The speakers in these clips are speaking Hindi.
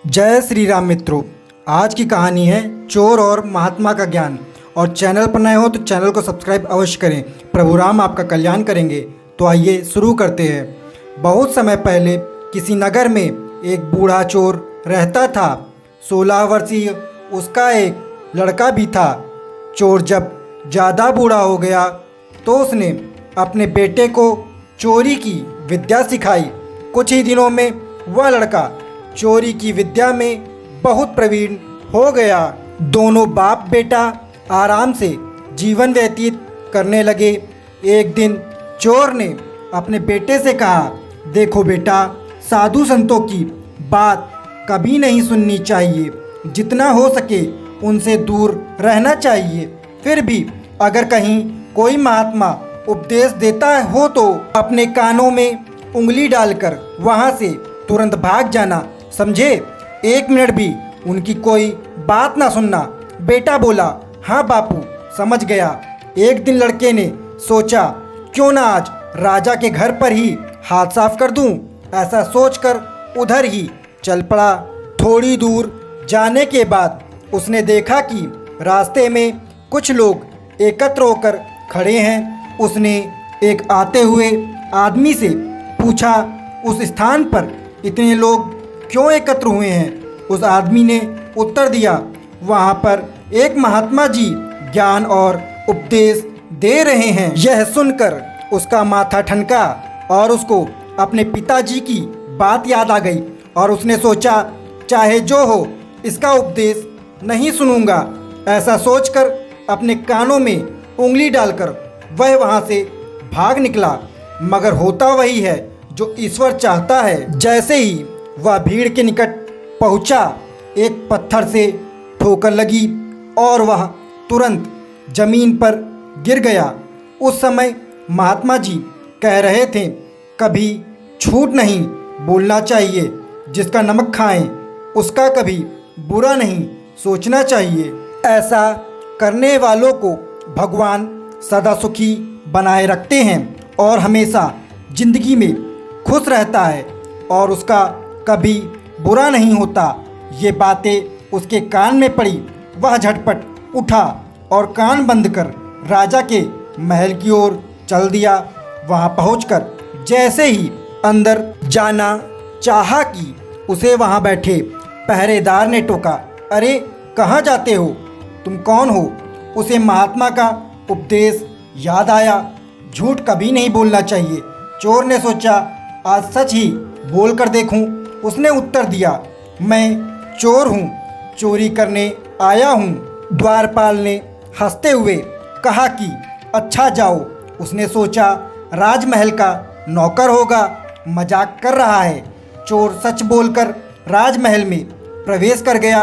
जय श्री राम मित्रों। आज की कहानी है चोर और महात्मा का ज्ञान। और चैनल पर नए हो तो चैनल को सब्सक्राइब अवश्य करें। प्रभु राम आपका कल्याण करेंगे। तो आइए शुरू करते हैं। बहुत समय पहले किसी नगर में एक बूढ़ा चोर रहता था। 16 वर्षीय उसका एक लड़का भी था। चोर जब ज़्यादा बूढ़ा हो गया तो उसने अपने बेटे को चोरी की विद्या सिखाई। कुछ ही दिनों में वह लड़का चोरी की विद्या में बहुत प्रवीण हो गया। दोनों बाप बेटा आराम से जीवन व्यतीत करने लगे। एक दिन चोर ने अपने बेटे से कहा, देखो बेटा, साधु संतों की बात कभी नहीं सुननी चाहिए। जितना हो सके उनसे दूर रहना चाहिए। फिर भी अगर कहीं कोई महात्मा उपदेश देता हो तो अपने कानों में उंगली डालकर वहाँ से तुरंत भाग जाना, समझे। 1 मिनट भी उनकी कोई बात ना सुनना। बेटा बोला, हाँ बापू, समझ गया। एक दिन लड़के ने सोचा, क्यों ना आज राजा के घर पर ही हाथ साफ कर दूं। ऐसा सोचकर उधर ही चल पड़ा। थोड़ी दूर जाने के बाद उसने देखा कि रास्ते में कुछ लोग एकत्र होकर खड़े हैं। उसने एक आते हुए आदमी से पूछा, उस स्थान पर इतने लोग क्यों एकत्र हुए हैं। उस आदमी ने उत्तर दिया, वहाँ पर एक महात्मा जी ज्ञान और उपदेश दे रहे हैं। यह सुनकर उसका माथा ठनका और उसको अपने पिताजी की बात याद आ गई। और उसने सोचा, चाहे जो हो, इसका उपदेश नहीं सुनूंगा। ऐसा सोचकर अपने कानों में उंगली डालकर वह वहाँ से भाग निकला। मगर होता वही है जो ईश्वर चाहता है। जैसे ही वह भीड़ के निकट पहुंचा, एक पत्थर से ठोकर लगी और वह तुरंत जमीन पर गिर गया। उस समय महात्मा जी कह रहे थे, कभी झूठ नहीं बोलना चाहिए। जिसका नमक खाएं उसका कभी बुरा नहीं सोचना चाहिए। ऐसा करने वालों को भगवान सदा सुखी बनाए रखते हैं और हमेशा जिंदगी में खुश रहता है और उसका कभी बुरा नहीं होता। ये बातें उसके कान में पड़ी। वह झटपट उठा और कान बंद कर राजा के महल की ओर चल दिया। वहाँ पहुंचकर जैसे ही अंदर जाना चाहा कि उसे वहाँ बैठे पहरेदार ने टोका, अरे कहाँ जाते हो, तुम कौन हो। उसे महात्मा का उपदेश याद आया। झूठ कभी नहीं बोलना चाहिए। चोर ने सोचा, आज सच ही बोल कर देखूं। उसने उत्तर दिया, मैं चोर हूँ, चोरी करने आया हूँ। द्वारपाल ने हंसते हुए कहा कि अच्छा जाओ। उसने सोचा, राजमहल का नौकर होगा, मजाक कर रहा है। चोर सच बोलकर राजमहल में प्रवेश कर गया।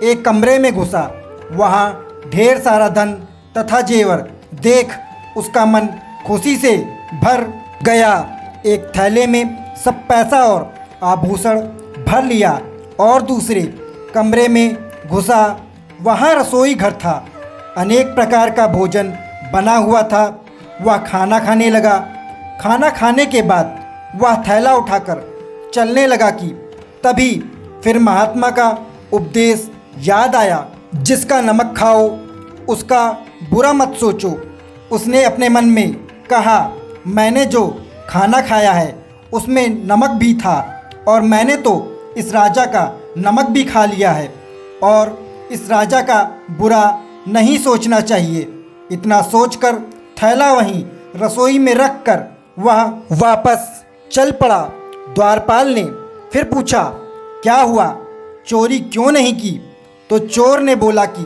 एक कमरे में घुसा। वहाँ ढेर सारा धन तथा जेवर देख उसका मन खुशी से भर गया। एक थैले में सब पैसा और आभूषण भर लिया और दूसरे कमरे में घुसा। वहाँ रसोई घर था। अनेक प्रकार का भोजन बना हुआ था। वह खाना खाने लगा। खाना खाने के बाद वह थैला उठाकर चलने लगा कि तभी फिर महात्मा का उपदेश याद आया, जिसका नमक खाओ उसका बुरा मत सोचो। उसने अपने मन में कहा, मैंने जो खाना खाया है उसमें नमक भी था और मैंने तो इस राजा का नमक भी खा लिया है और इस राजा का बुरा नहीं सोचना चाहिए। इतना सोचकर थैला वहीं रसोई में रख कर वह वापस चल पड़ा। द्वारपाल ने फिर पूछा, क्या हुआ, चोरी क्यों नहीं की। तो चोर ने बोला कि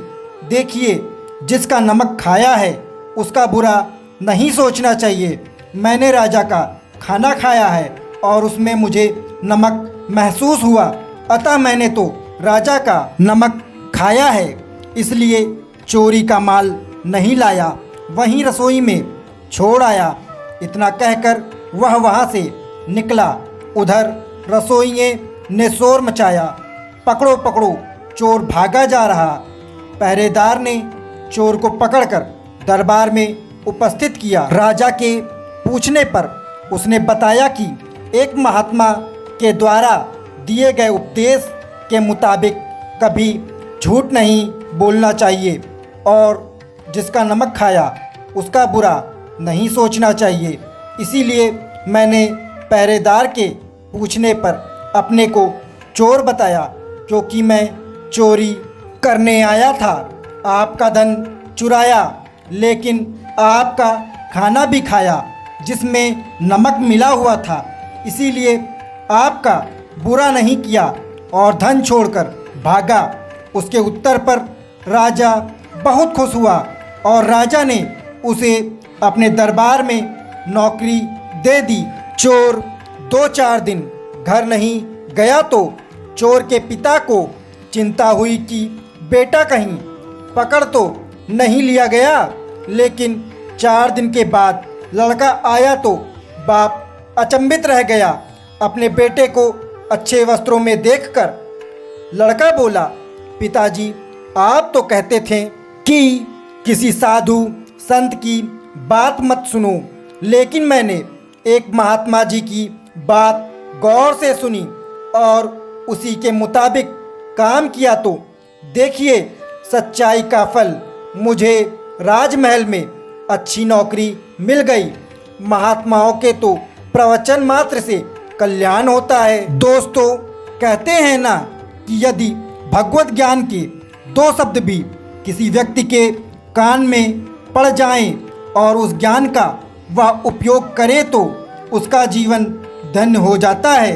देखिए, जिसका नमक खाया है उसका बुरा नहीं सोचना चाहिए। मैंने राजा का खाना खाया है और उसमें मुझे नमक महसूस हुआ, अतः मैंने तो राजा का नमक खाया है, इसलिए चोरी का माल नहीं लाया, वहीं रसोई में छोड़ आया। इतना कहकर वह वहाँ से निकला। उधर रसोइये ने शोर मचाया, पकड़ो पकड़ो, चोर भागा जा रहा। पहरेदार ने चोर को पकड़कर दरबार में उपस्थित किया। राजा के पूछने पर उसने बताया कि एक महात्मा के द्वारा दिए गए उपदेश के मुताबिक कभी झूठ नहीं बोलना चाहिए और जिसका नमक खाया उसका बुरा नहीं सोचना चाहिए। इसीलिए मैंने पहरेदार के पूछने पर अपने को चोर बताया, क्योंकि मैं चोरी करने आया था। आपका धन चुराया, लेकिन आपका खाना भी खाया जिसमें नमक मिला हुआ था। इसीलिए आपका बुरा नहीं किया और धन छोड़कर भागा। उसके उत्तर पर राजा बहुत खुश हुआ और राजा ने उसे अपने दरबार में नौकरी दे दी। चोर 2-4 दिन घर नहीं गया तो चोर के पिता को चिंता हुई कि बेटा कहीं पकड़ तो नहीं लिया गया। लेकिन 4 दिन के बाद लड़का आया तो बाप अचंभित रह गया अपने बेटे को अच्छे वस्त्रों में देखकर। लड़का बोला, पिताजी आप तो कहते थे कि किसी साधु संत की बात मत सुनो, लेकिन मैंने एक महात्मा जी की बात गौर से सुनी और उसी के मुताबिक काम किया तो देखिए सच्चाई का फल। मुझे राजमहल में अच्छी नौकरी मिल गई। महात्माओं के तो प्रवचन मात्र से कल्याण होता है। दोस्तों, कहते हैं ना कि यदि भगवत ज्ञान के 2 शब्द भी किसी व्यक्ति के कान में पड़ जाएं और उस ज्ञान का वह उपयोग करे तो उसका जीवन धन्य हो जाता है।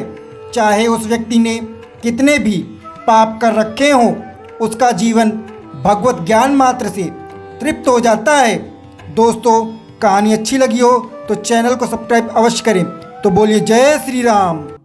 चाहे उस व्यक्ति ने कितने भी पाप कर रखे हों, उसका जीवन भगवत ज्ञान मात्र से तृप्त हो जाता है। दोस्तों, कहानी अच्छी लगी हो तो चैनल को सब्सक्राइब अवश्य करें। तो बोलिए जय श्री राम।